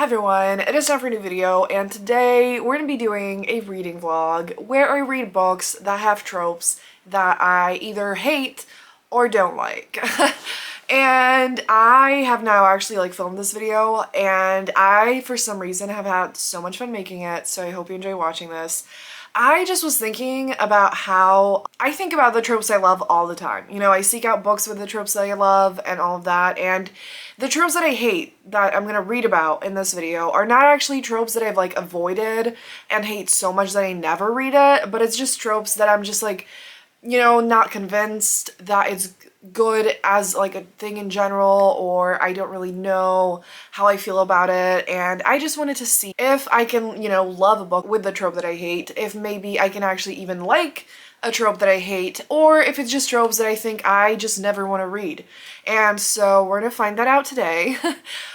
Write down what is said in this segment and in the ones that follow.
Hi everyone, it is time for a new video, and today we're going to be doing a reading vlog where I read books that have tropes that I either hate or don't like. And I have now actually filmed this video, and I for some reason have had so much fun making it, so I hope you enjoy watching this. I just was thinking about how I think about the tropes I love all the time. You know, I seek out books with the tropes that I love and all of that, and the tropes that I hate that I'm gonna read about in this video are not actually tropes that I've avoided and hate so much that I never read it, but it's just tropes that I'm just not convinced that it's good as a thing in general, or I don't really know how I feel about it, and I just wanted to see if I can, love a book with the trope that I hate, if maybe I can actually even like a trope that I hate, or if it's just tropes that I think I just never want to read. And so we're gonna find that out today.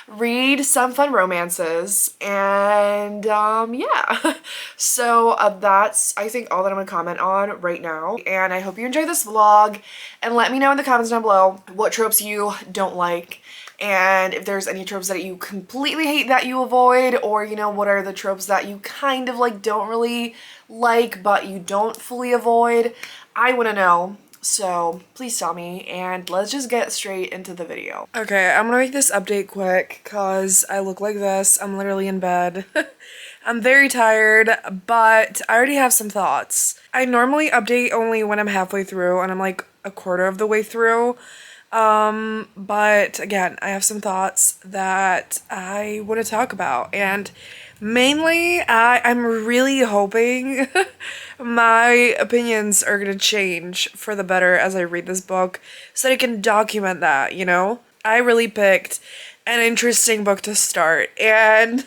Read some fun romances, and yeah. So that's, I think, all that I'm gonna comment on right now, and I hope you enjoy this vlog, and let me know in the comments down below what tropes you don't like, and if there's any tropes that you completely hate that you avoid, or what are the tropes that you kind of don't really like but you don't fully avoid. I want to know, so please tell me, and let's just get straight into the video. Okay, I'm gonna make this update quick because I look like this. I'm literally in bed. I'm very tired, but I already have some thoughts. I normally update only when I'm halfway through, and I'm a quarter of the way through. But again, I have some thoughts that I want to talk about, and mainly I'm really hoping my opinions are going to change for the better as I read this book so that I can document that, I really picked an interesting book to start, and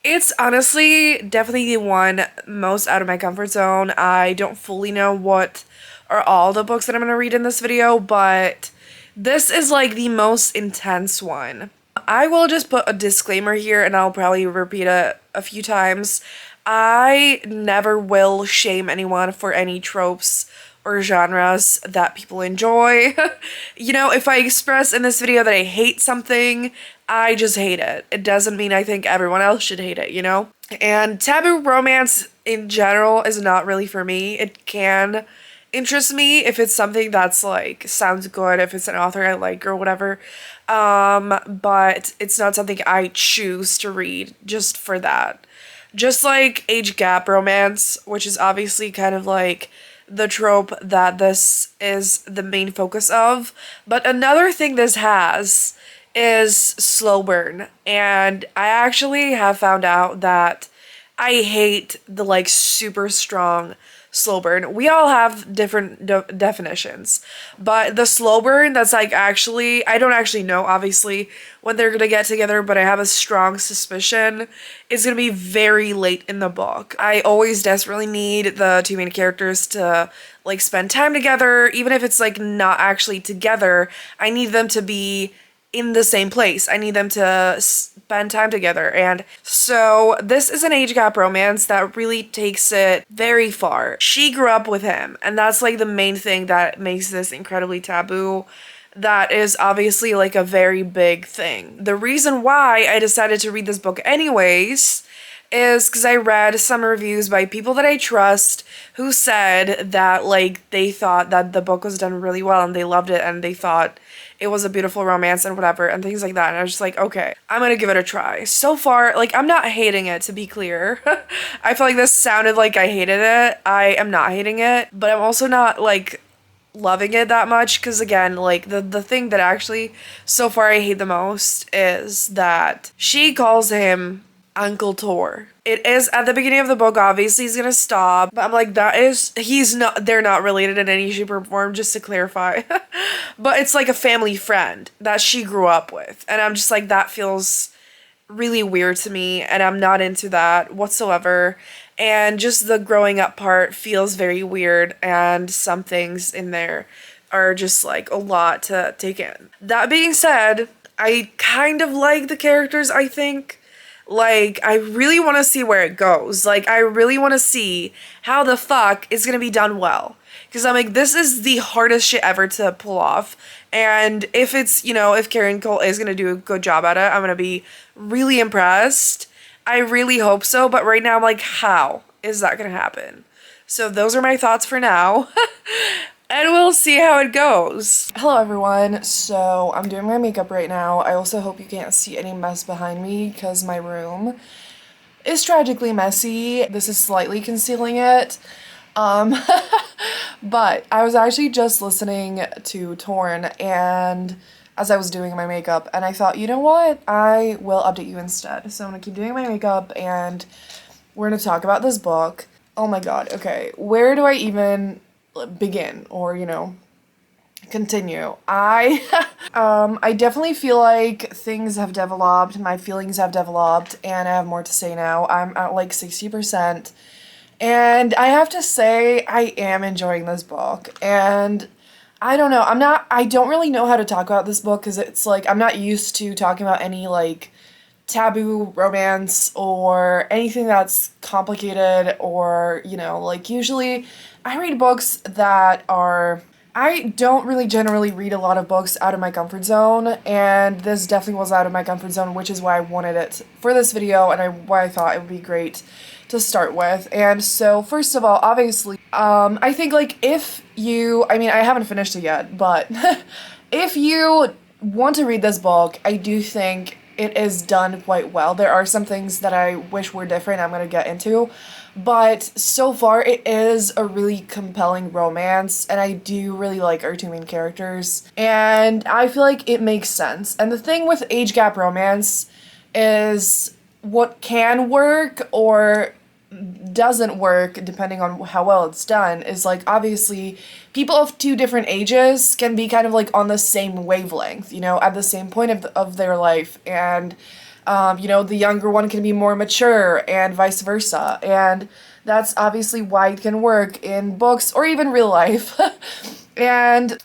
it's honestly definitely the one most out of my comfort zone. I don't fully know what are all the books that I'm going to read in this video, but this is the most intense one. I will just put a disclaimer here, and I'll probably repeat it a few times. I never will shame anyone for any tropes or genres that people enjoy. If I express in this video that I hate something, I just hate it. It doesn't mean I think everyone else should hate it, And taboo romance in general is not really for me. It can interest me if it's something that's sounds good, if it's an author I like or whatever, but it's not something I choose to read just for that. Just like age gap romance, which is obviously kind of the trope that this is the main focus of, but another thing this has is slow burn, and I actually have found out that I hate the super strong slow burn. We all have different definitions, but the slow burn that's actually, I don't actually know obviously when they're gonna get together, but I have a strong suspicion it's gonna be very late in the book. I always desperately need the two main characters to spend time together, even if it's not actually together. I need them to be in the same place. I need them to spend time together. And so this is an age gap romance that really takes it very far. She grew up with him, and that's the main thing that makes this incredibly taboo. That is obviously a very big thing. The reason why I decided to read this book anyways is because I read some reviews by people that I trust who said that they thought that the book was done really well and they loved it and they thought it was a beautiful romance and whatever and things like that, and I was just okay, I'm gonna give it a try. So far, I'm not hating it, to be clear. I feel this sounded like I hated it. I am not hating it, but I'm also not loving it that much, because again, the thing that actually so far I hate the most is that she calls him Uncle Tor. It is at the beginning of the book, obviously he's gonna stop, but I'm they're not related in any shape or form, just to clarify. But it's a family friend that she grew up with, and I'm just that feels really weird to me, and I'm not into that whatsoever. And just the growing up part feels very weird, and some things in there are just a lot to take in. That being said, I kind of like the characters, I think. I really want to see where it goes. I really want to see how the fuck it's gonna be done well. because I'm like, this is the hardest shit ever to pull off. And if it's, you know, if Karen Cole is going to do a good job at it, I'm going to be really impressed. I really hope so. But right now I'm like, how is that going to happen? So those are my thoughts for now. And we'll see how it goes. Hello everyone. So I'm doing my makeup right now. I also hope you can't see any mess behind me because my room is tragically messy. This is slightly concealing it. But I was actually just listening to Torn and as I was doing my makeup, and I thought, you know what? I will update you instead. So I'm gonna keep doing my makeup and we're gonna talk about this book. Oh my god, okay. Where do I even begin or, you know, continue? I definitely feel like things have developed, my feelings have developed, and I have more to say now. I'm at like 60%. And I have to say, I am enjoying this book. And I don't know, I don't really know how to talk about this book because it's like, I'm not used to talking about any like taboo romance or anything that's complicated or, you know, like usually I read books that are, I don't really generally read a lot of books out of my comfort zone, and this definitely was out of my comfort zone, which is why I wanted it for this video and why I thought it would be great to start with. And so first of all, obviously, I think like if you, I mean, I haven't finished it yet, but if you want to read this book, I do think it is done quite well. There are some things that I wish were different I'm gonna get into, but so far it is a really compelling romance and I do really like our two main characters and I feel like it makes sense. And the thing with age gap romance is what can work or doesn't work depending on how well it's done is like obviously people of two different ages can be kind of like on the same wavelength, you know, at the same point of their life, and you know, the younger one can be more mature and vice versa, and that's obviously why it can work in books or even real life. And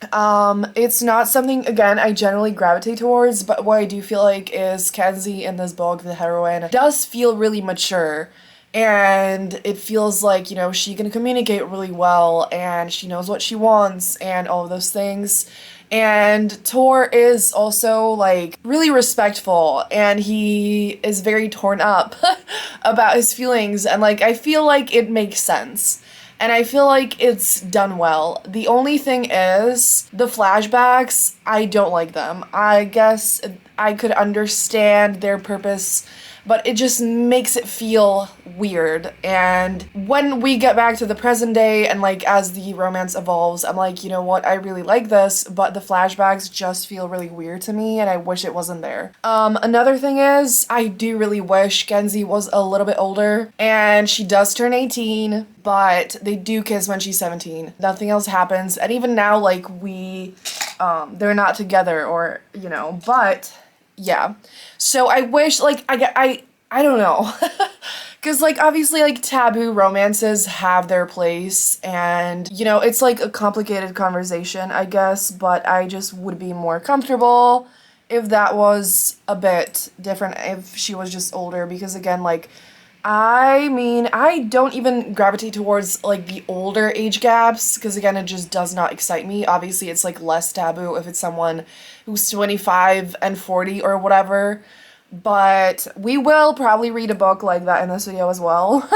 it's not something, again, I generally gravitate towards, but what I do feel like is Kenzie in this book, the heroine, does feel really mature. And it feels like, you know, she can communicate really well and she knows what she wants and all of those things. And Tor is also like really respectful and he is very torn up about his feelings, and like I feel like it makes sense. And I feel like it's done well. The only thing is the flashbacks, I don't like them. I guess I could understand their purpose, but it just makes it feel weird. And when we get back to the present day and like as the romance evolves, I'm like, you know what, I really like this, but the flashbacks just feel really weird to me and I wish it wasn't there. Another thing is I do really wish Kenzie was a little bit older, and she does turn 18, but they do kiss when she's 17. Nothing else happens, and even now like they're not together or, you know, but yeah. So I wish, like, I don't know. Because, like, obviously, like, taboo romances have their place. And, you know, it's, like, a complicated conversation, I guess. But I just would be more comfortable if that was a bit different, if she was just older. Because, again, like, I mean, I don't even gravitate towards, like, the older age gaps. Because, again, it just does not excite me. Obviously, it's, like, less taboo if it's someone who's 25 and 40 or whatever. But we will probably read a book like that in this video as well.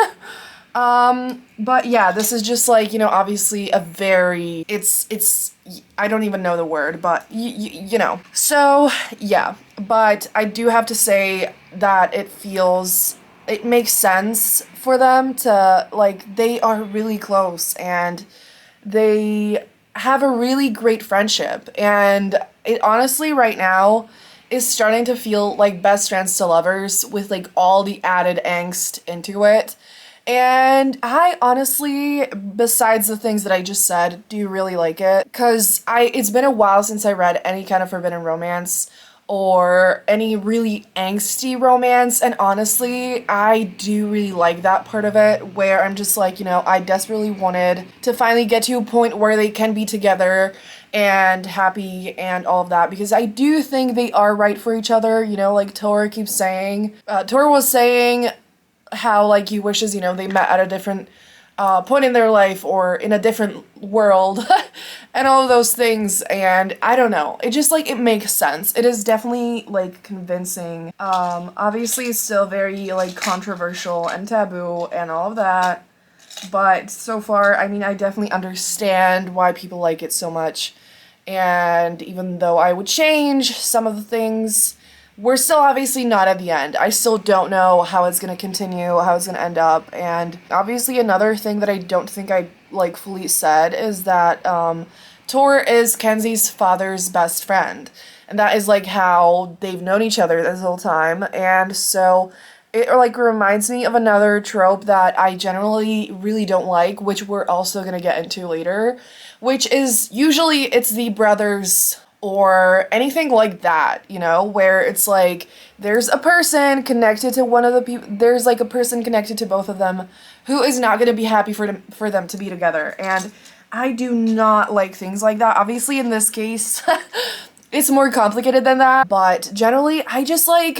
But yeah, this is just like, you know, obviously a very, it's, I don't even know the word, but you know. So yeah, but I do have to say that it makes sense for them to, like, they are really close and they have a really great friendship, and it honestly right now is starting to feel like best friends to lovers with like all the added angst into it. And I honestly, besides the things that I just said, do really like it, because it's been a while since I read any kind of forbidden romance or any really angsty romance, and honestly, I do really like that part of it, where I'm just like, you know, I desperately wanted to finally get to a point where they can be together and happy and all of that, because I do think they are right for each other, you know, like Tor keeps saying. Tor was saying how, like, he wishes, you know, they met at a different point in their life or in a different world and all of those things. And I don't know, it just like, it makes sense. It is definitely like convincing. Obviously it's still very like controversial and taboo and all of that, but so far, I mean, I definitely understand why people like it so much. And even though I would change some of the things, we're still obviously not at the end. I still don't know how it's gonna continue, how it's gonna end up. And obviously another thing that I don't think I like fully said is that Tor is Kenzie's father's best friend. And that is like how they've known each other this whole time. And so it like reminds me of another trope that I generally really don't like, which we're also gonna get into later, which is usually it's the brothers or anything like that, you know, where it's like there's a person connected to one of the people, there's like a person connected to both of them who is not going to be happy for them to be together. And I do not like things like that. Obviously in this case it's more complicated than that, but generally I just like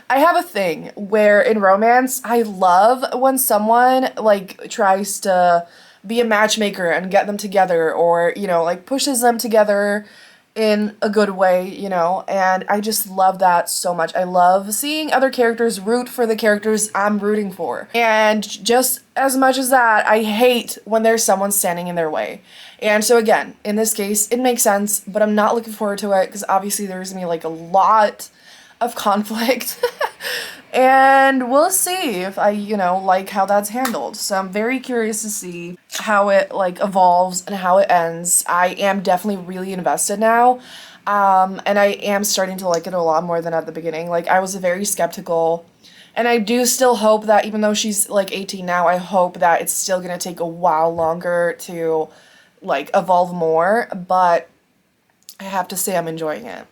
I have a thing where in romance I love when someone like tries to be a matchmaker and get them together, or you know, like pushes them together in a good way, you know, and I just love that so much. I love seeing other characters root for the characters I'm rooting for. And just as much as that, I hate when there's someone standing in their way. And so again, in this case, it makes sense, but I'm not looking forward to it because obviously there's gonna be like a lot of conflict. And we'll see if I, you know, like how that's handled. So I'm very curious to see how it like evolves and how it ends. I am definitely really invested now. And I am starting to like it a lot more than at the beginning. Like I was very skeptical, and I do still hope that even though she's like 18 now, I hope that it's still gonna take a while longer to like evolve more, but I have to say I'm enjoying it.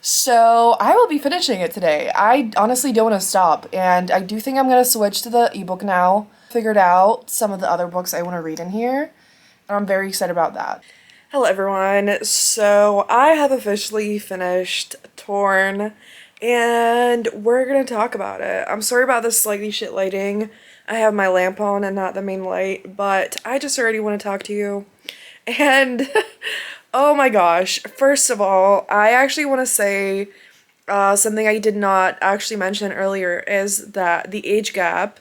So I will be finishing it today. I honestly don't want to stop, and I do think I'm going to switch to the ebook now. Figured out some of the other books I want to read in here, and I'm very excited about that. Hello everyone, so I have officially finished Torn, and we're going to talk about it. I'm sorry about this slightly shit lighting. I have my lamp on and not the main light, but I just already want to talk to you. And oh my gosh, first of all, I actually want to say something I did not actually mention earlier is that the age gap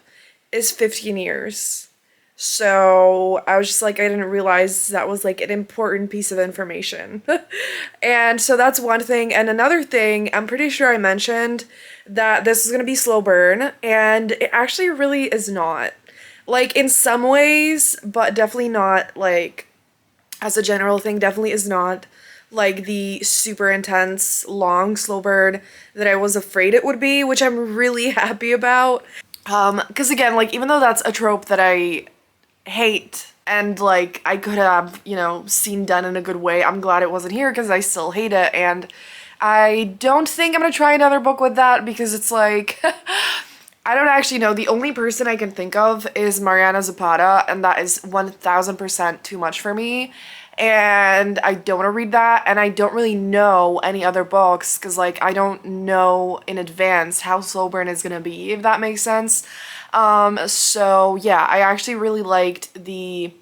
is 15 years. So I was just like, I didn't realize that was like an important piece of information. And so that's one thing. And another thing, I'm pretty sure I mentioned that this is going to be slow burn, and it actually really is not. Like in some ways, but definitely not like as a general thing, definitely is not like the super intense, long slow burn that I was afraid it would be, which I'm really happy about. Because again, like even though that's a trope that I hate and like I could have, you know, seen done in a good way, I'm glad it wasn't here because I still hate it. And I don't think I'm gonna try another book with that because it's like I don't actually know. The only person I can think of is Mariana Zapata, and that is 1000% too much for me. And I don't want to read that, and I don't really know any other books because, like, I don't know in advance how slow burn is gonna be, if that makes sense. So yeah, I actually really liked the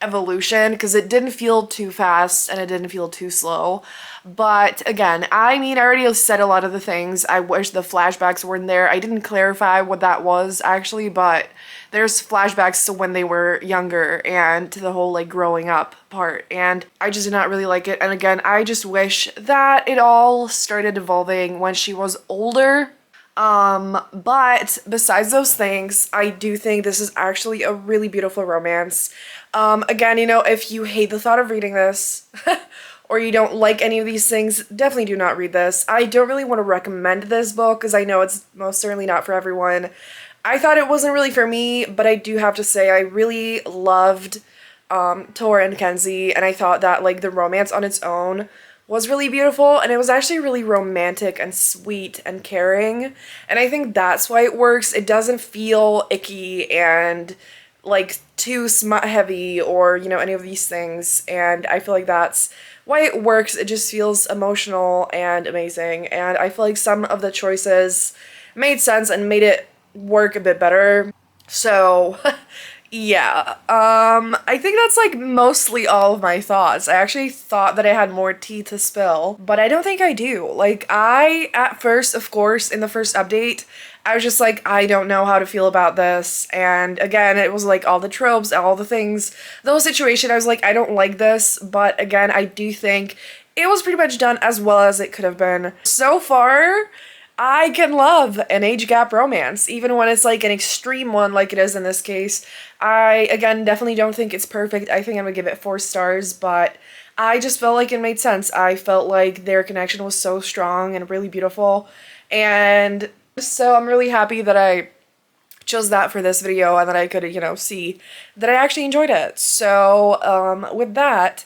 evolution because it didn't feel too fast and it didn't feel too slow. But again, I mean, I already said a lot of the things. I wish the flashbacks were in there. I didn't clarify what that was actually, but there's flashbacks to when they were younger and to the whole like growing up part, and I just did not really like it. And again, I just wish that it all started evolving when she was older. But besides those things, I do think this is actually a really beautiful romance. Again, you know, if you hate the thought of reading this or you don't like any of these things, definitely do not read this. I don't really want to recommend this book because I know it's most certainly not for everyone. I thought it wasn't really for me, but I do have to say I really loved Tor and Kenzie, and I thought that like the romance on its own was really beautiful, and it was actually really romantic and sweet and caring, and I think that's why it works. It doesn't feel icky and like too smut heavy or, you know, any of these things, and I feel like that's why it works. It just feels emotional and amazing, and I feel like some of the choices made sense and made it work a bit better. So Yeah, I think that's like mostly all of my thoughts. I actually thought that I had more tea to spill, but I don't think I do. Like, at first, of course, in the first update, I was just like, I don't know how to feel about this. And again, it was like all the tropes, all the things, the whole situation. I was like, I don't like this, but again, I do think it was pretty much done as well as it could have been. So far, I can love an age gap romance, even when it's like an extreme one like it is in this case. I, again, definitely don't think it's perfect. I think I'm gonna give it 4 stars, but I just felt like it made sense. I felt like their connection was so strong and really beautiful, and so I'm really happy that I chose that for this video and that I could, see that I actually enjoyed it. So, with that,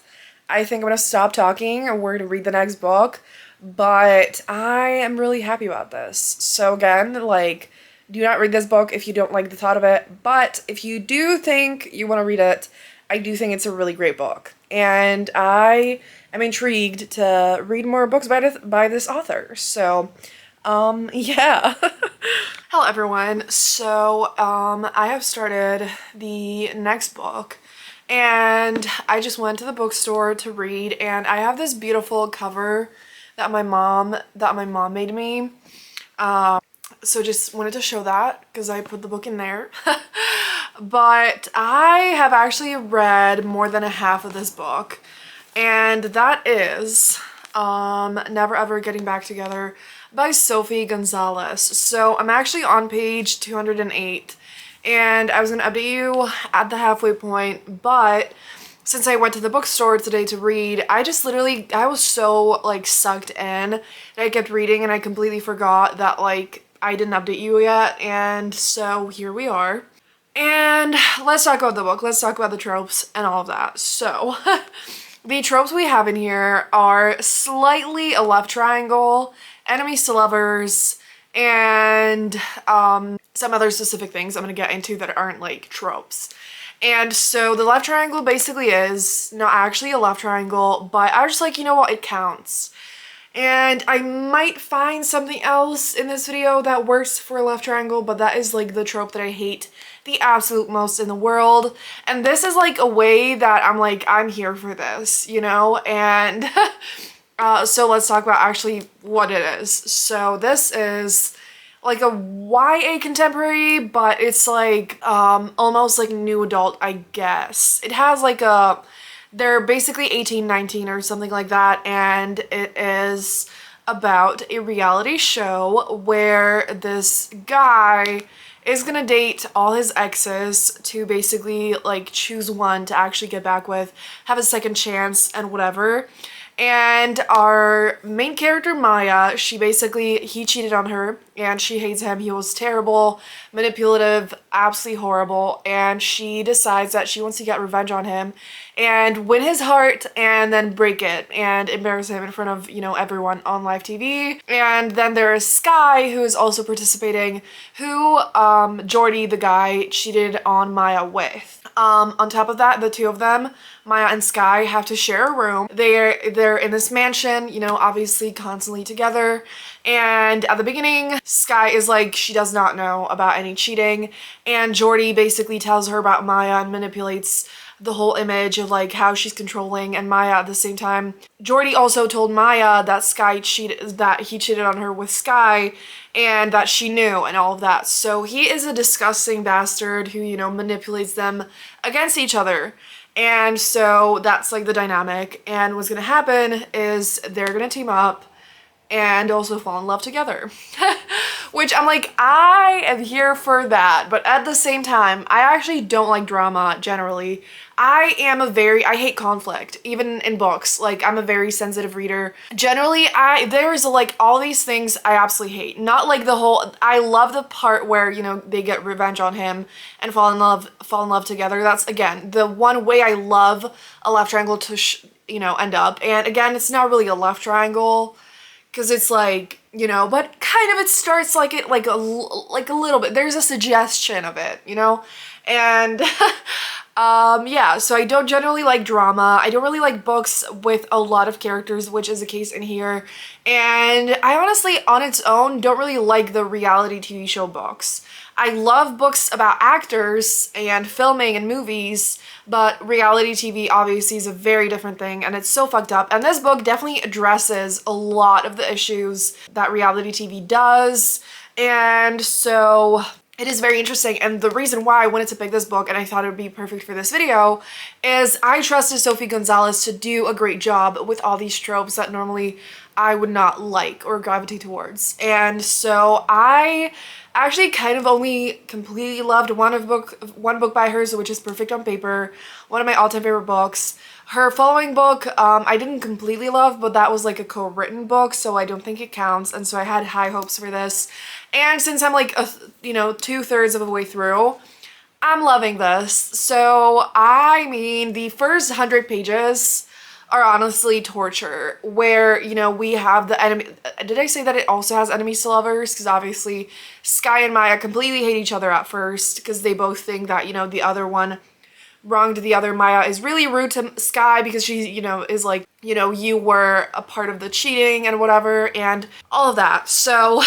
I think I'm gonna stop talking and we're gonna read the next book. But I am really happy about this. So again, like, do not read this book if you don't like the thought of it. But if you do think you want to read it, I do think it's a really great book. And I am intrigued to read more books by this author. So, yeah. Hello everyone. So, I have started the next book. And I just went to the bookstore to read, and I have this beautiful cover that my mom made me. So just wanted to show that because I put the book in there. But I have actually read more than a half of this book, and that is Never Ever Getting Back Together by Sophie Gonzalez. So I'm actually on page 208, and I was gonna update you at the halfway point, but since I went to the bookstore today to read, I was so like sucked in that I kept reading and I completely forgot that like I didn't update you yet, and so here we are. And let's talk about the book. Let's talk about the tropes and all of that. So the tropes we have in here are slightly a love triangle, enemies to lovers, and some other specific things I'm gonna get into that aren't like tropes. And so the love triangle basically is not actually a love triangle, but I was just like, you know what, it counts. And I might find something else in this video that works for a love triangle, but that is like the trope that I hate the absolute most in the world. And this is like a way that I'm like, I'm here for this, And so let's talk about actually what it is. So this is like a YA contemporary, but it's like almost like new adult, I guess. It has like they're basically 18, 19 or something like that, and it is about a reality show where this guy is gonna date all his exes to basically like choose one to actually get back with, have a second chance and whatever. And our main character, Maya, he cheated on her and she hates him. He was terrible, manipulative, absolutely horrible. And she decides that she wants to get revenge on him and win his heart and then break it and embarrass him in front of, everyone on live TV. And then there is Sky, who is also participating, who Jordy, the guy, cheated on Maya with. On top of that, the two of them, Maya and Sky, have to share a room. They're in this mansion, obviously constantly together. And at the beginning, Sky is like, she does not know about any cheating. And Jordy basically tells her about Maya and manipulates the whole image of like how she's controlling, and Maya at the same time. Jordy also told Maya that he cheated on her with Sky and that she knew and all of that. So he is a disgusting bastard who, manipulates them against each other. And so that's like the dynamic, and what's gonna happen is they're gonna team up and also fall in love together. Which I'm like, I am here for that, but at the same time, I actually don't like drama generally. I hate conflict, even in books. Like, I'm a very sensitive reader. Generally, there's like all these things I absolutely hate. Not like I love the part where, they get revenge on him and fall in love together. That's, again, the one way I love a love triangle to, end up. And again, it's not really a love triangle, because it's like, you know, but kind of it starts like it, like a little bit. There's a suggestion of it, you know? And yeah, so I don't generally like drama. I don't really like books with a lot of characters, which is the case in here. And I honestly, on its own, don't really like the reality TV show books. I love books about actors and filming and movies, but reality TV obviously is a very different thing, and it's so fucked up. And this book definitely addresses a lot of the issues that reality TV does. And so it is very interesting, and the reason why I wanted to pick this book and I thought it would be perfect for this video is I trusted Sophie Gonzalez to do a great job with all these tropes that normally I would not like or gravitate towards. And so I actually kind of only completely loved one book by hers, which is Perfect on Paper, one of my all-time favorite books. Her following book, I didn't completely love, but that was like a co-written book, so I don't think it counts, and so I had high hopes for this. And since I'm like, you know, 2/3 of the way through, I'm loving this. So, I mean, the first 100 pages are honestly torture, where, you know, we have the enemy. Did I say that it also has enemies to lovers? Because obviously Sky and Maya completely hate each other at first because they both think that, you know, the other one wronged the other. Maya is really rude to Sky because she, you know, is like, you know, you were a part of the cheating and whatever and all of that. So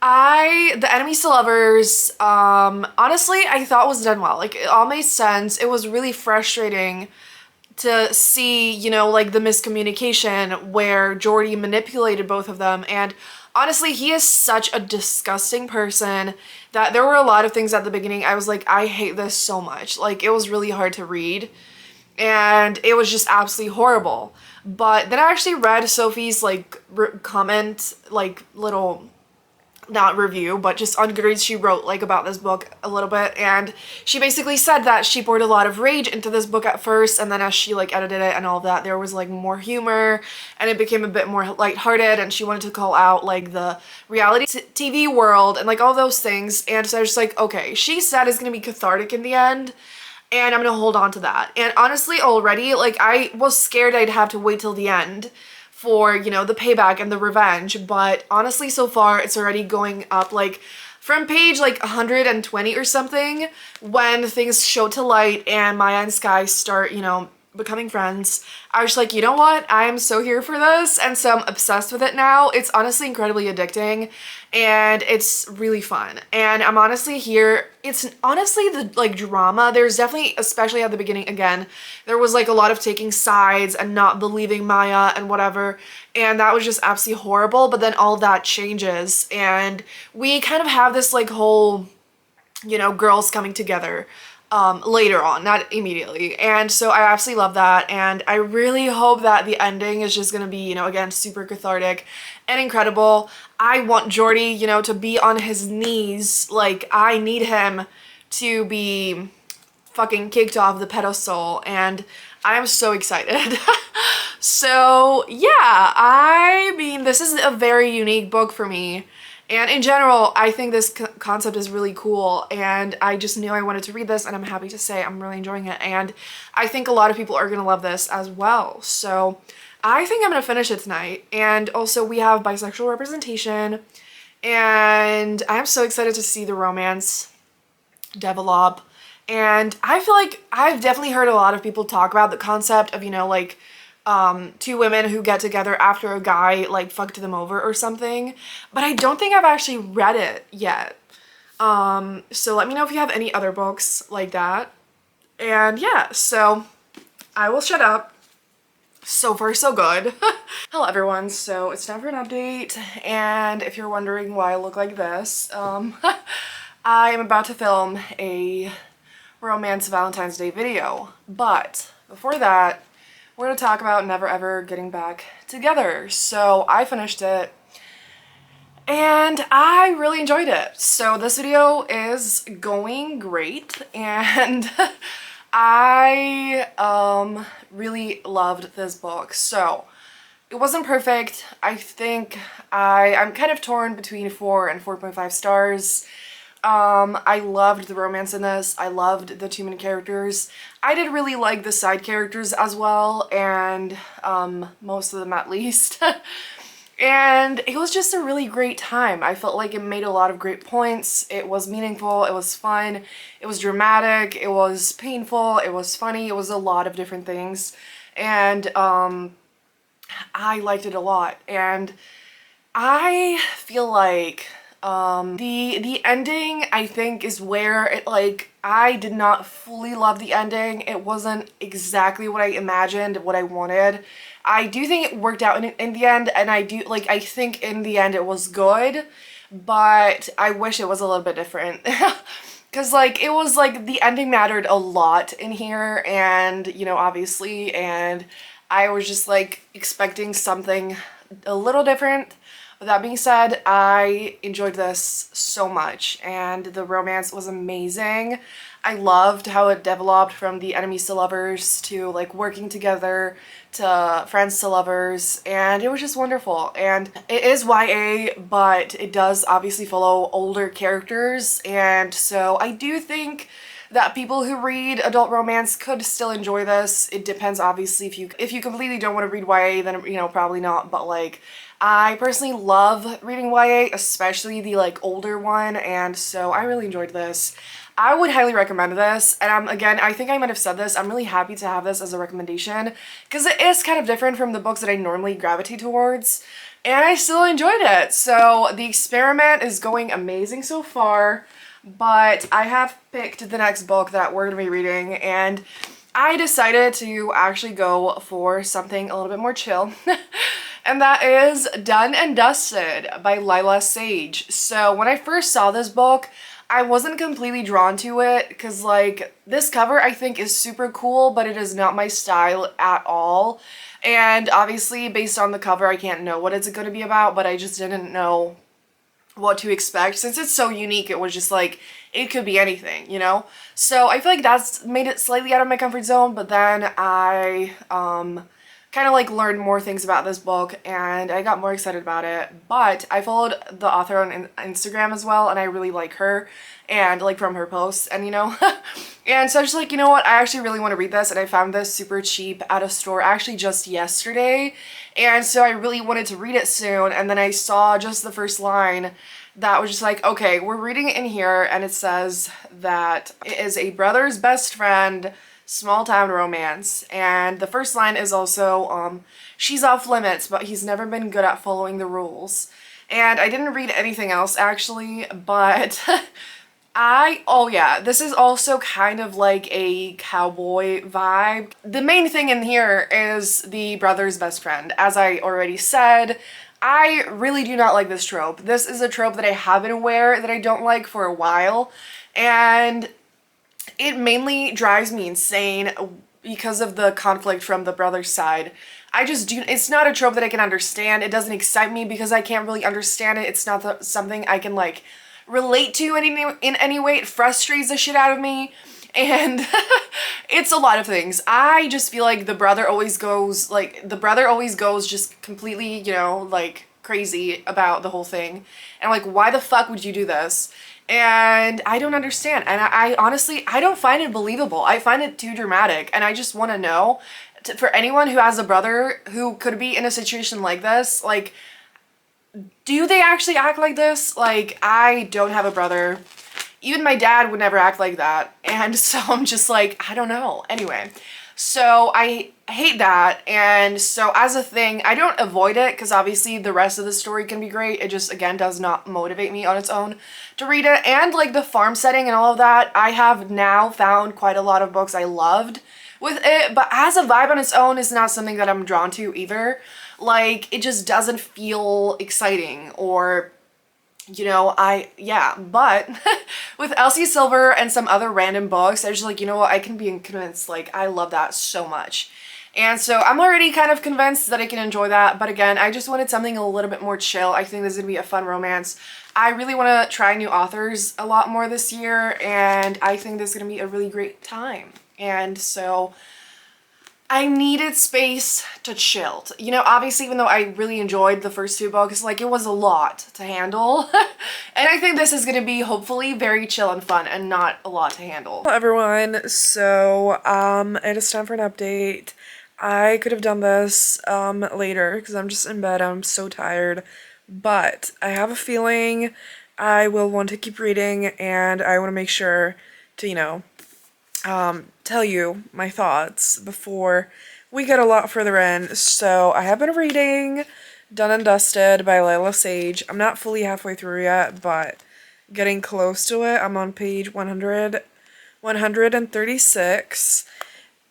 the enemies to lovers, honestly, I thought was done well. Like, it all made sense. It was really frustrating to see, you know, like the miscommunication where Jordy manipulated both of them. And honestly, he is such a disgusting person that there were a lot of things at the beginning I was like, I hate this so much. Like, it was really hard to read and it was just absolutely horrible. But then I actually read Sophie's like comment, like little, not review, but just on Goodreads she wrote like about this book a little bit, and she basically said that she poured a lot of rage into this book at first, and then as she like edited it and all of that, there was like more humor and it became a bit more lighthearted, and she wanted to call out like the reality TV world and like all those things. And so I was just like, okay, she said it's gonna be cathartic in the end, and I'm gonna hold on to that. And honestly, already, like, I was scared I'd have to wait till the end for, you know, the payback and the revenge, but honestly, so far, it's already going up, like, from page, like, 120 or something, when things show to light and Maya and Sky start, you know, becoming friends. I was like, you know what? I am so here for this, and so I'm obsessed with it now. It's honestly incredibly addicting, and it's really fun. And I'm honestly here. It's honestly the, like, drama. There's definitely, especially at the beginning, again, there was, like, a lot of taking sides and not believing Maya and whatever, and that was just absolutely horrible. But then all that changes, and we kind of have this, like, whole, you know, girls coming together later on, not immediately. And so I absolutely love that, and I really hope that the ending is just gonna be, you know, again, super cathartic and incredible. I want Jordy, you know, to be on his knees. Like, I need him to be fucking kicked off the pedestal, and I am so excited. So yeah, I mean, this is a very unique book for me. And in general, I think this concept is really cool, and I just knew I wanted to read this, and I'm happy to say I'm really enjoying it, and I think a lot of people are gonna love this as well. So I think I'm gonna finish it tonight. And also, we have bisexual representation, and I'm so excited to see the romance develop. And I feel like I've definitely heard a lot of people talk about the concept of, you know, like, two women who get together after a guy like fucked them over or something, but I don't think I've actually read it yet. So let me know if you have any other books like that. And yeah, so I will shut up. So far, so good. Hello everyone, so it's time for an update, and if you're wondering why I look like this, I am about to film a romance Valentine's Day video, but before that, we're gonna talk about Never Ever Getting Back Together. So I finished it and I really enjoyed it. So this video is going great, and I really loved this book. So it wasn't perfect. I think I'm kind of torn between 4 and 4.5 stars. I loved the romance in this. I loved the two main characters. I did really like the side characters as well, and most of them at least. And it was just a really great time. I felt like it made a lot of great points. It was meaningful, it was fun, it was dramatic, it was painful, it was funny, it was a lot of different things. And I liked it a lot. And I feel like the ending, I think, is where it, like, I did not fully love the ending. It wasn't exactly what I imagined, what I wanted. I do think it worked out in the end, and I think in the end it was good, but I wish it was a little bit different. Because, like, it was, like, the ending mattered a lot in here, and, you know, obviously, and I was just, like, expecting something a little different. With that being said, I enjoyed this so much, and the romance was amazing. I loved how it developed from the enemies to lovers to, like, working together to friends to lovers, and it was just wonderful. And it is YA, but it does obviously follow older characters, and so I do think that people who read adult romance could still enjoy this. It depends, obviously. If you completely don't want to read YA, then, you know, probably not, but, like, I personally love reading YA, especially the, like, older one, and so I really enjoyed this. I would highly recommend this, and again, I think I might have said this, I'm really happy to have this as a recommendation, because it is kind of different from the books that I normally gravitate towards, and I still enjoyed it. So the experiment is going amazing so far, but I have picked the next book that we're going to be reading, and I decided to actually go for something a little bit more chill. And that is Done and Dusted by Lila Sage. So when I first saw this book, I wasn't completely drawn to it because, like, this cover I think is super cool, but it is not my style at all. And obviously, based on the cover, I can't know what it's going to be about, but I just didn't know what to expect. Since it's so unique, it was just like, it could be anything, you know? So I feel like that's made it slightly out of my comfort zone, but then I kind of, like, learned more things about this book and I got more excited about it. But I followed the author on Instagram as well, and I really like her and, like, from her posts, and, you know, and so I was just like, you know what, I actually really want to read this, and I found this super cheap at a store actually just yesterday, and so I really wanted to read it soon. And then I saw just the first line that was just like, okay, we're reading it in here, and it says that it is a brother's best friend small town romance. And the first line is also, she's off limits, but he's never been good at following the rules. And I didn't read anything else actually, but oh yeah, this is also kind of like a cowboy vibe. The main thing in here is the brother's best friend. As I already said, I really do not like this trope. This is a trope that I have been aware that I don't like for a while, and it mainly drives me insane because of the conflict from the brother's side. It's not a trope that I can understand. It doesn't excite me because I can't really understand it. It's not something I can, like, relate to in any way. It frustrates the shit out of me, and it's a lot of things. I just feel like the brother always goes just completely, you know, like, crazy about the whole thing, and I'm like, why the fuck would you do this? And I don't understand, and I honestly, I don't find it believable. I find it too dramatic, and I just want to know, for anyone who has a brother who could be in a situation like this, like, do they actually act like this? Like, I don't have a brother. Even my dad would never act like that, and so I'm just like, I don't know. Anyway, so I hate that, and so as a thing, I don't avoid it because obviously the rest of the story can be great. It just, again, does not motivate me on its own to read it. And, like, the farm setting and all of that, I have now found quite a lot of books I loved with it, but as a vibe on its own is not something that I'm drawn to either. Like, it just doesn't feel exciting, or, you know, but with Elsie Silver and some other random books, I was just like, you know what, I can be convinced. Like, I love that so much. And so I'm already kind of convinced that I can enjoy that, but again, I just wanted something a little bit more chill. I think this is gonna be a fun romance. I really want to try new authors a lot more this year, and I think this is gonna be a really great time. And so I needed space to chill. You know, obviously, even though I really enjoyed the first two books, like, it was a lot to handle. And I think this is going to be, hopefully, very chill and fun and not a lot to handle. Hello, everyone. So, it is time for an update. I could have done this later because I'm just in bed. I'm so tired. But I have a feeling I will want to keep reading, and I want to make sure to, tell you my thoughts before we get a lot further in. So I have been reading Done and Dusted by Layla Sage. I'm not fully halfway through yet, but getting close to it. I'm on page 136,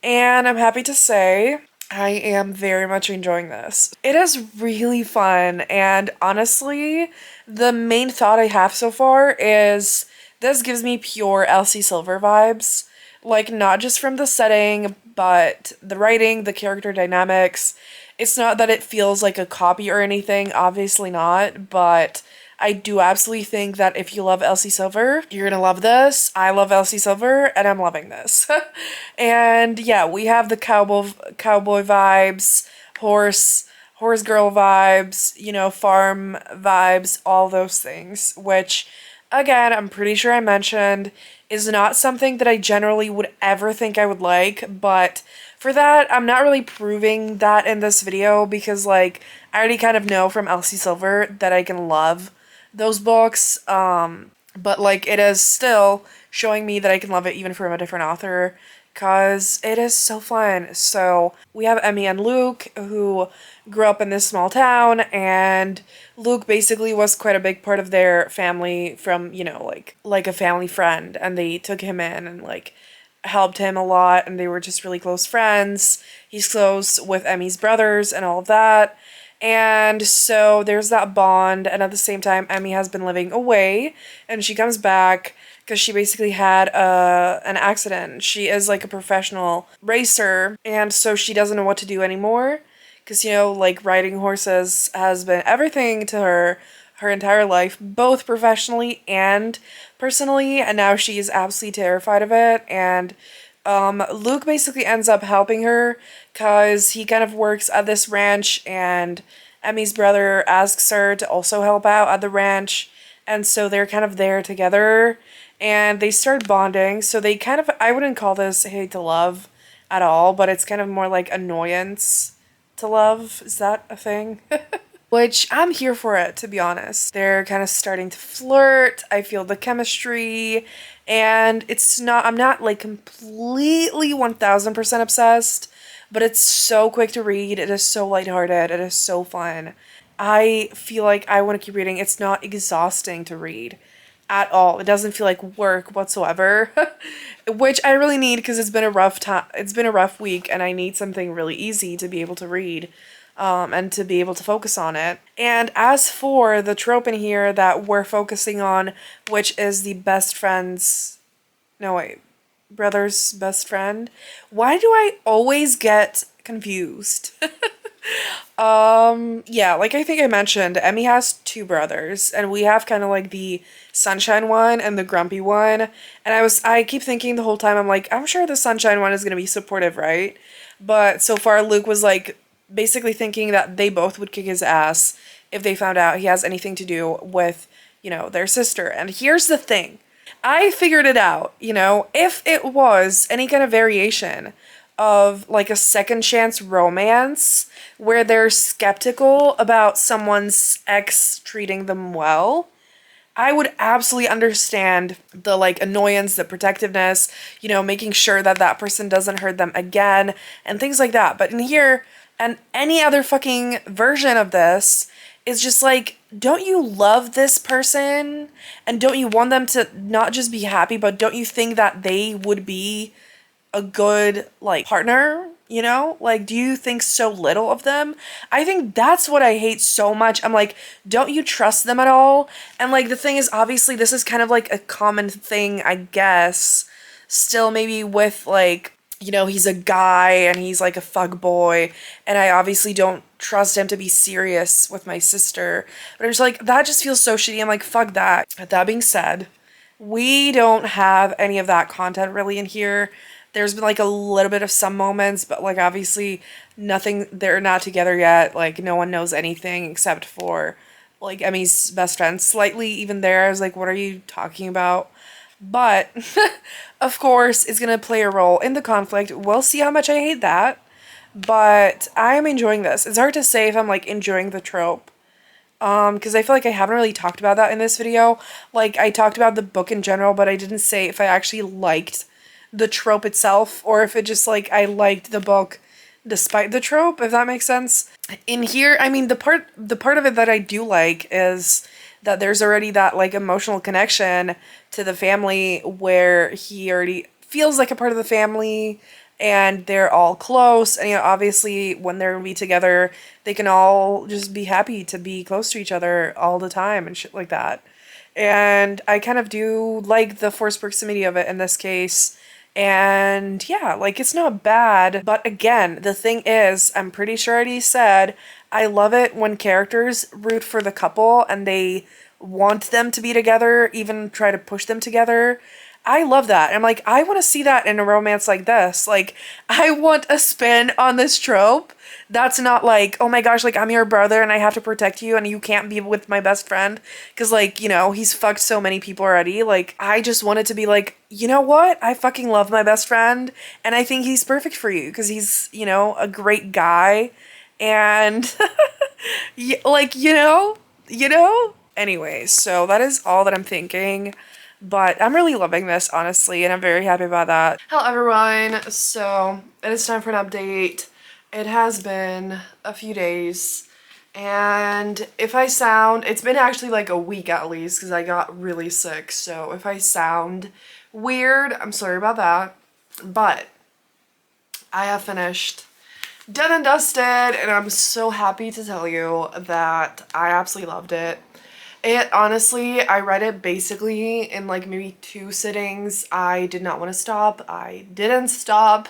and I'm happy to say I am very much enjoying this. It is really fun, and honestly, the main thought I have so far is this gives me pure Elsie Silver vibes. Like, not just from the setting, but the writing, the character dynamics. It's not that it feels like a copy or anything, obviously not, but I do absolutely think that if you love Elsie Silver, you're gonna love this. I love Elsie Silver, and I'm loving this. And yeah, we have the cowboy vibes, horse girl vibes, farm vibes, all those things, which, again, I'm pretty sure I mentioned, is not something that I generally would ever think I would like, but for that, I'm not really proving that in this video because, like, I already kind of know from Elsie Silver that I can love those books, but, like, it is still showing me that I can love it even from a different author, because it is so fun. So we have Emmy and Luke, who grew up in this small town, and Luke basically was quite a big part of their family from, like a family friend, and they took him in and, like, helped him a lot, and they were just really close friends. He's close with Emmy's brothers and all of that. And so there's that bond, and at the same time, Emmy has been living away, and she comes back because she basically had an accident. She is like a professional racer, and so she doesn't know what to do anymore because, like, riding horses has been everything to her entire life, both professionally and personally, and now she's absolutely terrified of it. And Luke basically ends up helping her because he kind of works at this ranch, and Emmy's brother asks her to also help out at the ranch, and so they're kind of there together, and they start bonding. So they kind of, I wouldn't call this hate to love at all, but it's kind of more like annoyance to love. Is that a thing? Which I'm here for it, to be honest. They're kind of starting to flirt. I feel the chemistry, and I'm not like completely 1000% obsessed, but it's so quick to read. It is so lighthearted. It is so fun. I feel like I want to keep reading. It's not exhausting to read at all. It doesn't feel like work whatsoever, which I really need because it's been a rough time. It's been a rough week, and I need something really easy to be able to read. And to be able to focus on it. And as for the trope in here that we're focusing on, which is the brother's best friend. Why do I always get confused? Yeah, like I think I mentioned, Emmy has two brothers, and we have kind of like the sunshine one and the grumpy one. And I keep thinking the whole time, I'm like, I'm sure the sunshine one is gonna be supportive, right? But so far, Luke was like, basically thinking that they both would kick his ass if they found out he has anything to do with, their sister. And here's the thing. I figured it out, if it was any kind of variation of like a second chance romance where they're skeptical about someone's ex treating them well, I would absolutely understand the, like, annoyance, the protectiveness, making sure that that person doesn't hurt them again and things like that. But in here, and any other fucking version of this is just like, don't you love this person? And don't you want them to not just be happy, but don't you think that they would be a good, like, partner? Like, do you think so little of them? I think that's what I hate so much. I'm like, don't you trust them at all? And, like, the thing is, obviously, this is kind of like a common thing, I guess, still maybe with, like, he's a guy and he's like a fuck boy, and I obviously don't trust him to be serious with my sister. But I'm just like, that just feels so shitty. I'm like, fuck that. That being said, we don't have any of that content really in here. There's been like a little bit of some moments, but like obviously nothing, they're not together yet. Like no one knows anything except for like Emmy's best friend. Slightly even there, I was like, what are you talking about? But, of course, it's going to play a role in the conflict. We'll see how much I hate that. but I am enjoying this. It's hard to say if I'm like enjoying the trope. Because I feel like I haven't really talked about that in this video. Like, I talked about the book in general, but I didn't say if I actually liked the trope itself or if it just like I liked the book despite the trope, if that makes sense. In here, I mean, the part of it that I do like is that there's already that like emotional connection to the family where he already feels like a part of the family and they're all close, and you know, obviously when they're gonna be together they can all just be happy to be close to each other all the time and shit like that. And I kind of do like the forced proximity of it in this case. And yeah, like it's not bad. But again, the thing is, I'm pretty sure I already said, I love it when characters root for the couple and they want them to be together, even try to push them together. I love that. And I'm like, I want to see that in a romance like this. Like, I want a spin on this trope. That's not like, oh my gosh, like I'm your brother and I have to protect you and you can't be with my best friend because, like, you know, he's fucked so many people already. Like, I just want it to be like, you know what? I fucking love my best friend and I think he's perfect for you because he's, you know, a great guy and like, you know? Anyways, so that is all that I'm thinking. But I'm really loving this, honestly, and I'm very happy about that. Hello, everyone. So, it is time for an update. It has been a few days, and if I sound, it's been actually like a week at least, because I got really sick, so if I sound weird, I'm sorry about that, but I have finished, done and dusted, and I'm so happy to tell you that I absolutely loved it. It honestly, I read it basically in like maybe 2 sittings. I did not want to stop. I didn't stop.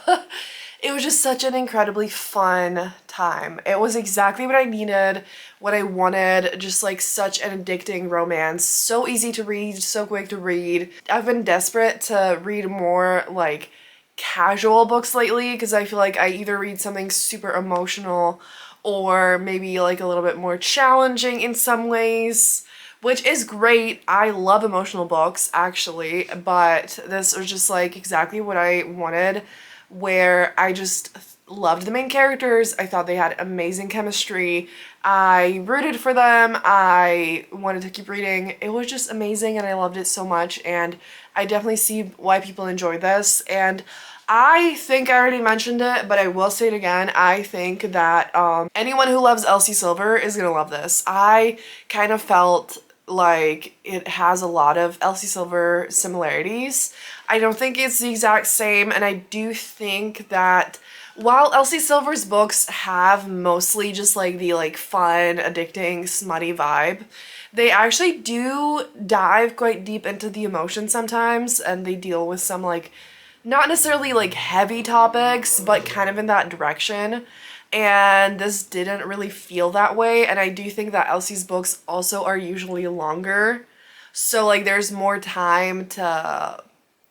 It was just such an incredibly fun time. It was exactly what I needed, what I wanted, just like such an addicting romance. So easy to read, so quick to read. I've been desperate to read more like casual books lately because I feel like I either read something super emotional or maybe like a little bit more challenging in some ways, which is great. I love emotional books actually, but this was just like exactly what I wanted, where I just loved the main characters. I thought they had amazing chemistry. I rooted for them. I wanted to keep reading. It was just amazing and I loved it so much, and I definitely see why people enjoy this. And I think I already mentioned it, but I will say it again. I think that anyone who loves Elsie Silver is gonna love this. I kind of felt like it has a lot of Elsie Silver similarities. I don't think it's the exact same, and I do think that while Elsie Silver's books have mostly just like the like fun, addicting, smutty vibe, they actually do dive quite deep into the emotions sometimes, and they deal with some like not necessarily like heavy topics, but kind of in that direction. And this didn't really feel that way, and I do think that Elsie's books also are usually longer, so like there's more time to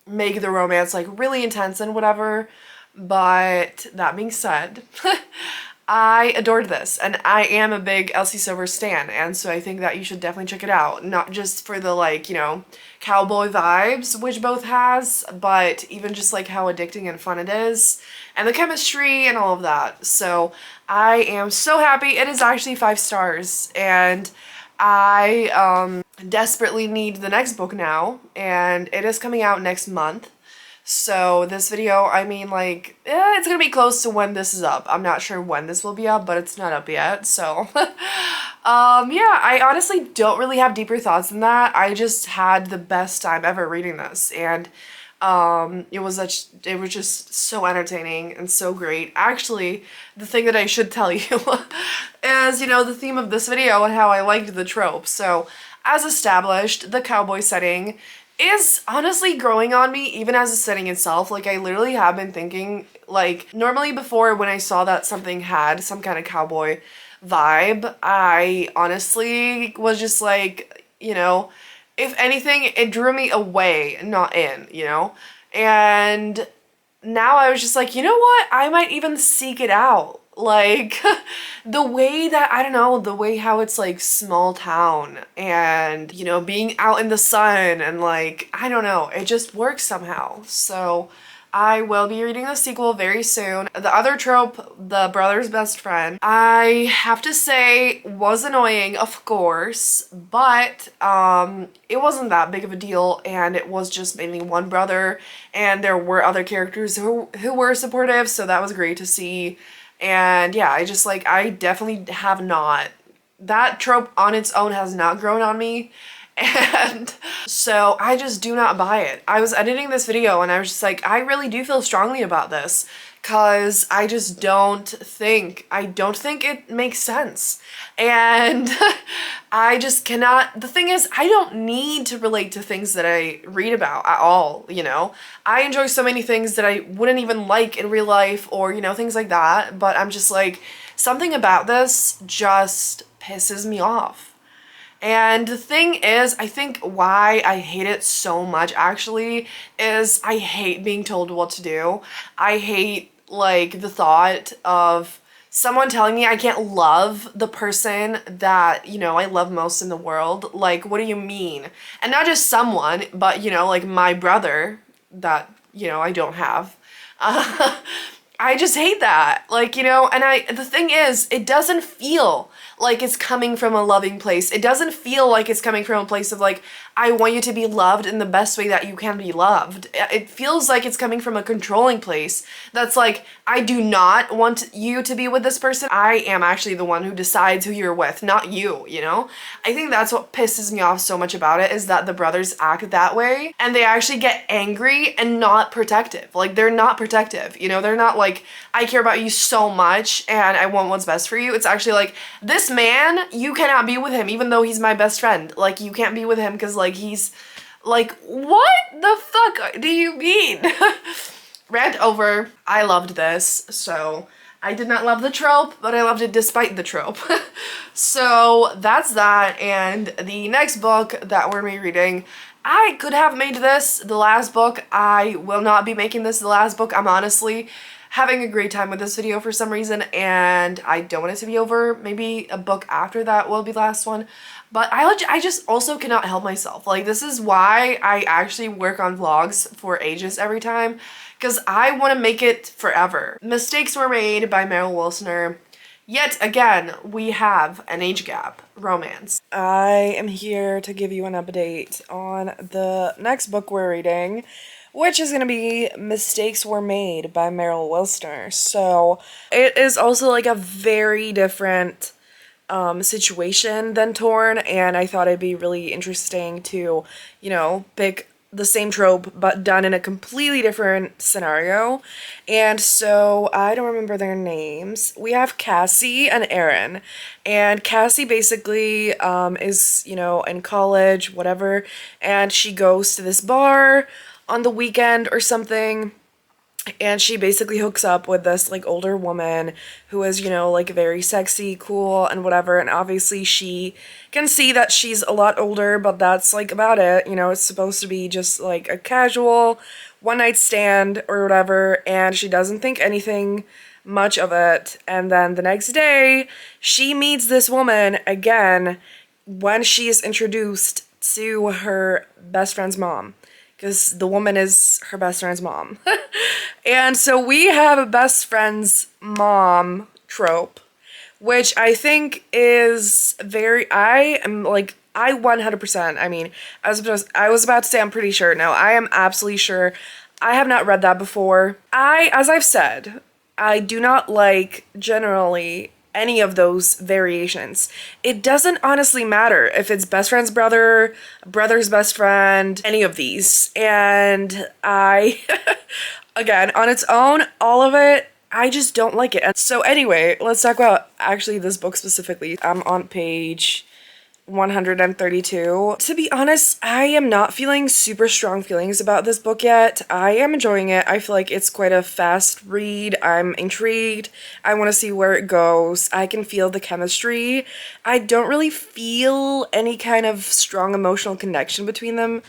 make the romance like really intense and whatever. But that being said, I adored this, and I am a big Elsie Silver stan, and so I think that you should definitely check it out, not just for the like, you know, cowboy vibes, which both has, but even just like how addicting and fun it is, and the chemistry and all of that. So I am so happy. It is actually 5 stars, and I desperately need the next book now, and it is coming out next month. So this video, I mean, like, it's gonna be close to when this is up. I'm not sure when this will be up, but it's not up yet, so. Yeah, I honestly don't really have deeper thoughts than that. I just had the best time ever reading this, and it was just so entertaining and so great. Actually, the thing that I should tell you is, you know, the theme of this video and how I liked the trope. So, as established, the cowboy setting is honestly growing on me, even as a setting itself. Like, I literally have been thinking, like, normally before when I saw that something had some kind of cowboy vibe, I honestly was just like, you know, if anything, it drew me away, not in, you know? And now I was just like, you know what? I might even seek it out. Like, the way that, I don't know, the way how it's like small town and, you know, being out in the sun and like, I don't know, it just works somehow. So I will be reading the sequel very soon. The other trope, the brother's best friend, I have to say was annoying, of course, but it wasn't that big of a deal, and it was just mainly one brother, and there were other characters who were supportive, so that was great to see. And yeah, I definitely have not, that trope on its own has not grown on me. And so I just do not buy it. I was editing this video and I was just like, I really do feel strongly about this because I just don't think it makes sense. And I just cannot, the thing is, I don't need to relate to things that I read about at all, you know? I enjoy so many things that I wouldn't even like in real life or, you know, things like that, but I'm just like, something about this just pisses me off. And the thing is, I think why I hate it so much actually is I hate being told what to do. I hate like the thought of someone telling me I can't love the person that, you know, I love most in the world. Like, what do you mean? And not just someone, but, you know, like my brother that, you know, I don't have. I just hate that. Like, you know, and the thing is, it doesn't feel like it's coming from a loving place. It doesn't feel like it's coming from a place of like, I want you to be loved in the best way that you can be loved. It feels like it's coming from a controlling place that's like, I do not want you to be with this person. I am actually the one who decides who you're with, not you, you know? I think that's what pisses me off so much about it, is that the brothers act that way and they actually get angry and not protective. Like, they're not protective, you know? They're not like, I care about you so much and I want what's best for you. It's actually like, this man, you cannot be with him even though he's my best friend. Like, you can't be with him because like he's like, what the fuck do you mean? Rant over. I loved this. So I did not love the trope, but I loved it despite the trope. So that's that. And the next book that we're reading, I could have made this the last book. I will not be making this the last book. I'm honestly having a great time with this video for some reason, and I don't want it to be over. Maybe a book after that will be the last one. But I just also cannot help myself. Like, this is why I actually work on vlogs for ages every time, because I want to make it forever. Mistakes Were Made by Meryl Wilsoner. Yet again, we have an age gap romance. I am here to give you an update on the next book we're reading, which is going to be Mistakes Were Made by Meryl Wilsoner. So it is also like a very different situation than Torn, and I thought it'd be really interesting to, you know, pick the same trope but done in a completely different scenario. And so I don't remember their names. We have Cassie and Aaron, and Cassie basically is, you know, in college, whatever, and she goes to this bar on the weekend or something, and she basically hooks up with this like older woman who is, you know, like very sexy, cool, and whatever, and obviously she can see that she's a lot older, but that's like about it, you know. It's supposed to be just like a casual one night stand or whatever, and she doesn't think anything much of it. And then the next day she meets this woman again when she is introduced to her best friend's mom, because the woman is her best friend's mom. And so we have a best friend's mom trope, which I think is very, I 100%, I mean, I was about to say I'm pretty sure. No, I am absolutely sure. I have not read that before. As I've said, I do not like generally any of those variations. It doesn't honestly matter if it's best friend's brother, brother's best friend, any of these. And I, again, on its own, all of it, I just don't like it. And so anyway, let's talk about actually this book specifically. I'm on page 132. To be honest, I am not feeling super strong feelings about this book yet. I am enjoying it. I feel like it's quite a fast read. I'm intrigued. I want to see where it goes. I can feel the chemistry. I don't really feel any kind of strong emotional connection between them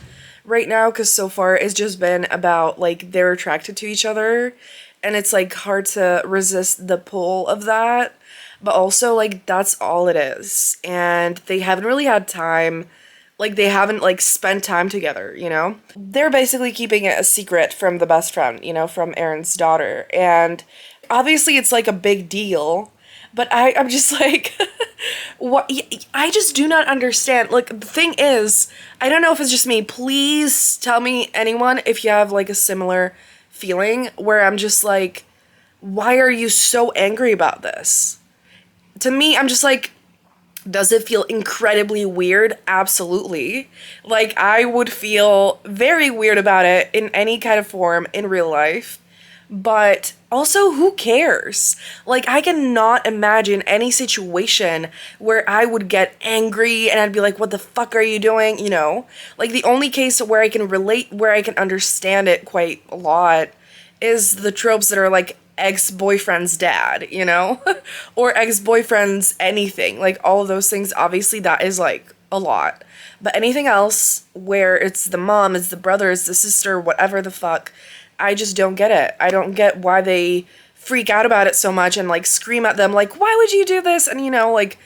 right now, because so far it's just been about like they're attracted to each other, and it's like hard to resist the pull of that. But also, like, that's all it is. And they haven't really had time Like they haven't like spent time together, you know? They're basically keeping it a secret from the best friend, you know, from Aaron's daughter. And obviously it's like a big deal, but I'm just like, what? I just do not understand. Like the thing is, I don't know if it's just me. Please tell me, anyone, if you have like a similar feeling where I'm just like, why are you so angry about this? To me, I'm just like, does it feel incredibly weird? Absolutely. Like, I would feel very weird about it in any kind of form in real life. But also, who cares? Like, I cannot imagine any situation where I would get angry and I'd be like, what the fuck are you doing? You know? Like, the only case where I can relate, where I can understand it quite a lot is the tropes that are like ex-boyfriend's dad, you know? Or ex-boyfriend's anything. Like, all of those things, obviously, that is like a lot. But anything else where it's the mom, it's the brother, it's the sister, whatever the fuck, I just don't get it. I don't get why they freak out about it so much and like scream at them like, why would you do this? And you know, like,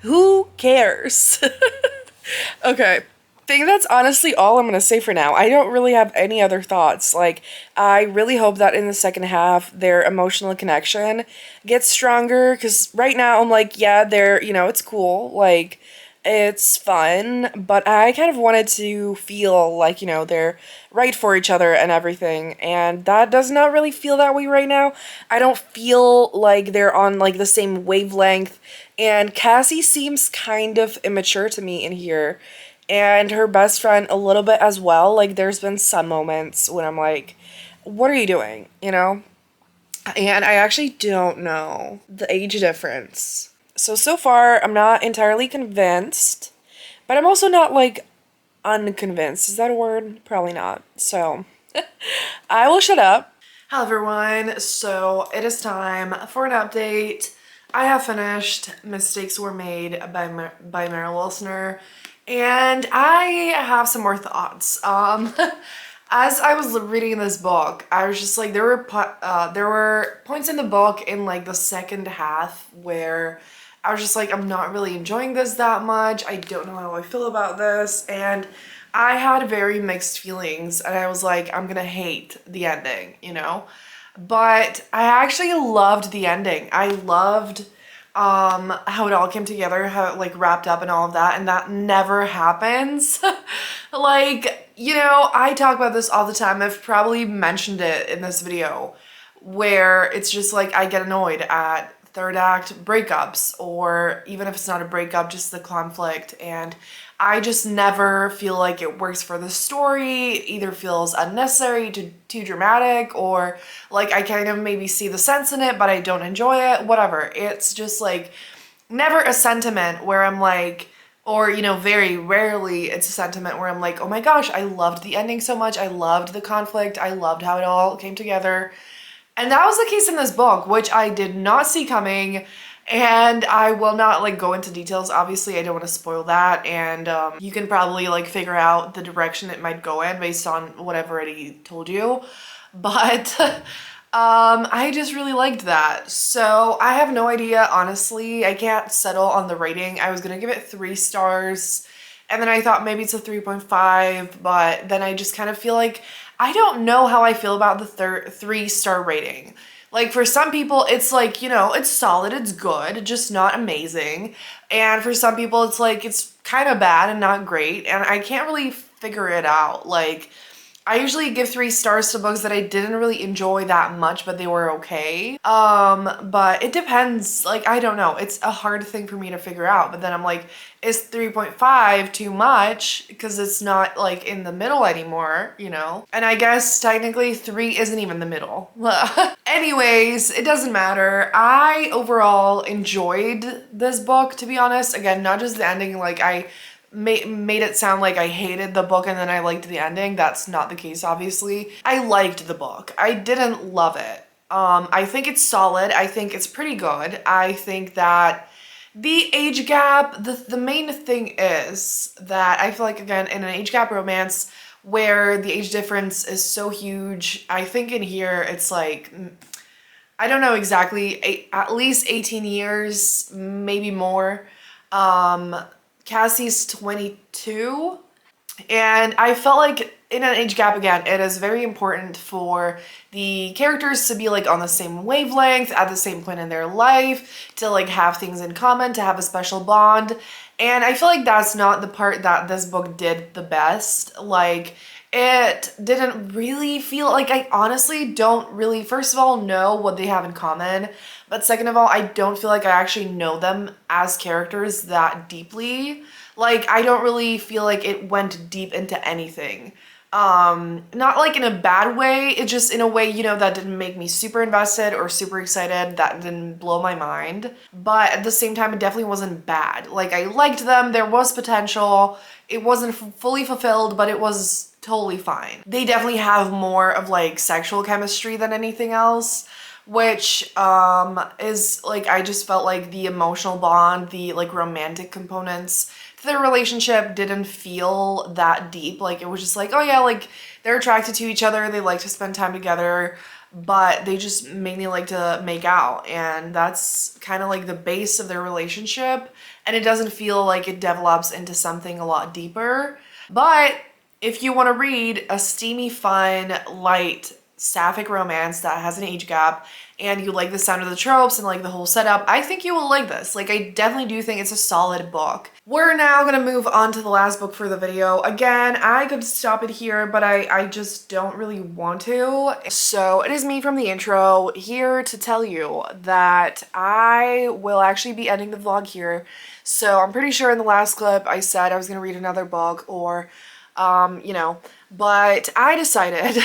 who cares? Okay. I think that's honestly all I'm gonna say for now. I don't really have any other thoughts. Like, I really hope that in the second half, their emotional connection gets stronger. Because right now, I'm like, yeah, they're, you know, it's cool. Like, it's fun. But I kind of wanted to feel like, you know, they're right for each other and everything. And that does not really feel that way right now. I don't feel like they're on, like, the same wavelength. And Cassie seems kind of immature to me in here, and her best friend a little bit as well. Like, there's been some moments when I'm like, what are you doing, you know? And I actually don't know the age difference. So far, I'm not entirely convinced, but I'm also not, like, unconvinced. Is that a word? Probably not. So, I will shut up. Hello, everyone. So, it is time for an update. I have finished Mistakes Were Made by Mary Wilsoner, and I have some more thoughts. As I was reading this book, I was just like, there were points in the book in like the second half where I was just like, I'm not really enjoying this that much. I don't know how I feel about this, and I had very mixed feelings, and I was like, I'm gonna hate the ending, you know? But I actually loved the ending. I loved how it all came together, how it like wrapped up and all of that, and that never happens. Like, you know, I talk about this all the time. I've probably mentioned it in this video, where it's just like I get annoyed at third act breakups, or even if it's not a breakup, just the conflict, and I just never feel like it works for the story. It either feels unnecessary, too dramatic, or like I kind of maybe see the sense in it, but I don't enjoy it, whatever. It's just like never a sentiment where I'm like, or, you know, very rarely it's a sentiment where I'm like, oh my gosh, I loved the ending so much. I loved the conflict. I loved how it all came together. And that was the case in this book, which I did not see coming. And I will not like go into details. Obviously, I don't want to spoil that. And you can probably like figure out the direction it might go in based on what I've already told you. But I just really liked that. So I have no idea, honestly. I can't settle on the rating. I was gonna give it 3 stars, and then I thought maybe it's a 3.5, but then I just kind of feel like I don't know how I feel about the 3-star rating. Like, for some people, it's like, you know, it's solid, it's good, just not amazing. And for some people, it's like, it's kind of bad and not great. And I can't really figure it out. Like, I usually give 3 stars to books that I didn't really enjoy that much, but they were okay. But it depends. Like, I don't know. It's a hard thing for me to figure out. But then I'm like, is 3.5 too much? Because it's not like in the middle anymore, you know? And I guess technically 3 isn't even the middle. Anyways, it doesn't matter. I overall enjoyed this book, to be honest. Again, not just the ending. Like, I made it sound like I hated the book and then I liked the ending. That's not the case, obviously. I liked the book. I didn't love it. I think it's solid. I think it's pretty good. I think that the age gap, the main thing is that I feel like, again, in an age gap romance where the age difference is so huge, I think in here it's like, I don't know exactly, at least 18 years, maybe more. Cassie's 22. And I felt like in an age gap, again, it is very important for the characters to be like on the same wavelength at the same point in their life, to like have things in common, to have a special bond. And I feel like that's not the part that this book did the best. Like, it didn't really feel like, I honestly don't really, first of all, know what they have in common. But second of all, I don't feel like I actually know them as characters that deeply. Like, I don't really feel like it went deep into anything. Not like in a bad way, it just in a way, you know, that didn't make me super invested or super excited, that didn't blow my mind. But at the same time, it definitely wasn't bad. Like, I liked them, there was potential, it wasn't fully fulfilled, but it was totally fine. They definitely have more of like sexual chemistry than anything else, which is like, I just felt like the emotional bond, the like romantic components to their relationship didn't feel that deep. Like, it was just like, oh yeah, like they're attracted to each other, they like to spend time together, but they just mainly like to make out, and that's kind of like the base of their relationship, and it doesn't feel like it develops into something a lot deeper. But if you want to read a steamy, fun, light, sapphic romance that has an age gap, and you like the sound of the tropes and like the whole setup, I think you will like this. Like, I definitely do think it's a solid book. We're now gonna move on to the last book for the video. Again, I could stop it here, but I just don't really want to. So it is me from the intro here to tell you that I will actually be ending the vlog here. So I'm pretty sure in the last clip I said I was gonna read another book, or you know, but I decided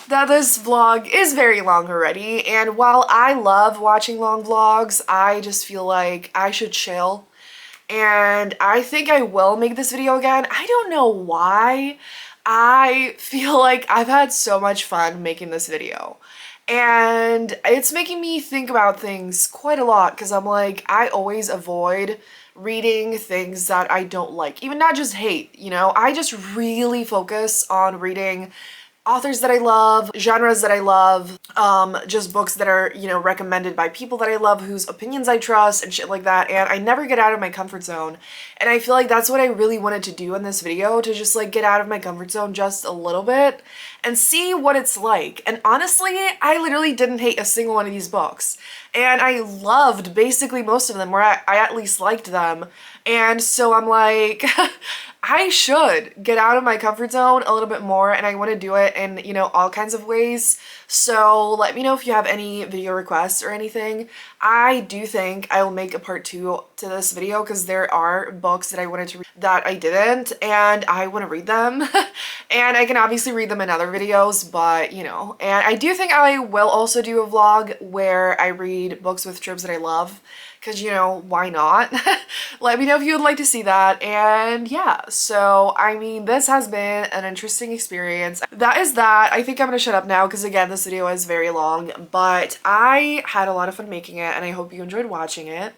that this vlog is very long already, and while I love watching long vlogs, I just feel like I should chill, and I think I will make this video again. I don't know why. I feel like I've had so much fun making this video, and it's making me think about things quite a lot, because I'm like, I always avoid reading things that I don't like, even not just hate, you know, I just really focus on reading authors that I love, genres that I love, just books that are, you know, recommended by people that I love, whose opinions I trust and shit like that, and I never get out of my comfort zone. And I feel like that's what I really wanted to do in this video, to just like get out of my comfort zone just a little bit and see what it's like. And honestly, I literally didn't hate a single one of these books, and I loved basically most of them, or I at least liked them. And so I'm like, I should get out of my comfort zone a little bit more, and I want to do it in, you know, all kinds of ways. So let me know if you have any video requests or anything. I do think I will make a part 2 to this video, because there are books that I wanted to read that I didn't, and I want to read them. And I can obviously read them in other videos, but you know, and I do think I will also do a vlog where I read books with tropes that I love, because, you know, why not? Let me know if you would like to see that. And yeah, so I mean, this has been an interesting experience. That is that. I think I'm gonna shut up now, because again, this video is very long, but I had a lot of fun making it, and I hope you enjoyed watching it.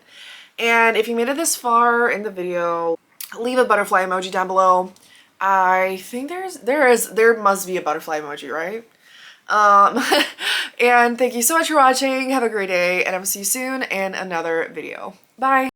And if you made it this far in the video, leave a butterfly emoji down below. I think there must be a butterfly emoji, right? And thank you so much for watching. Have a great day, and I will see you soon in another video. Bye!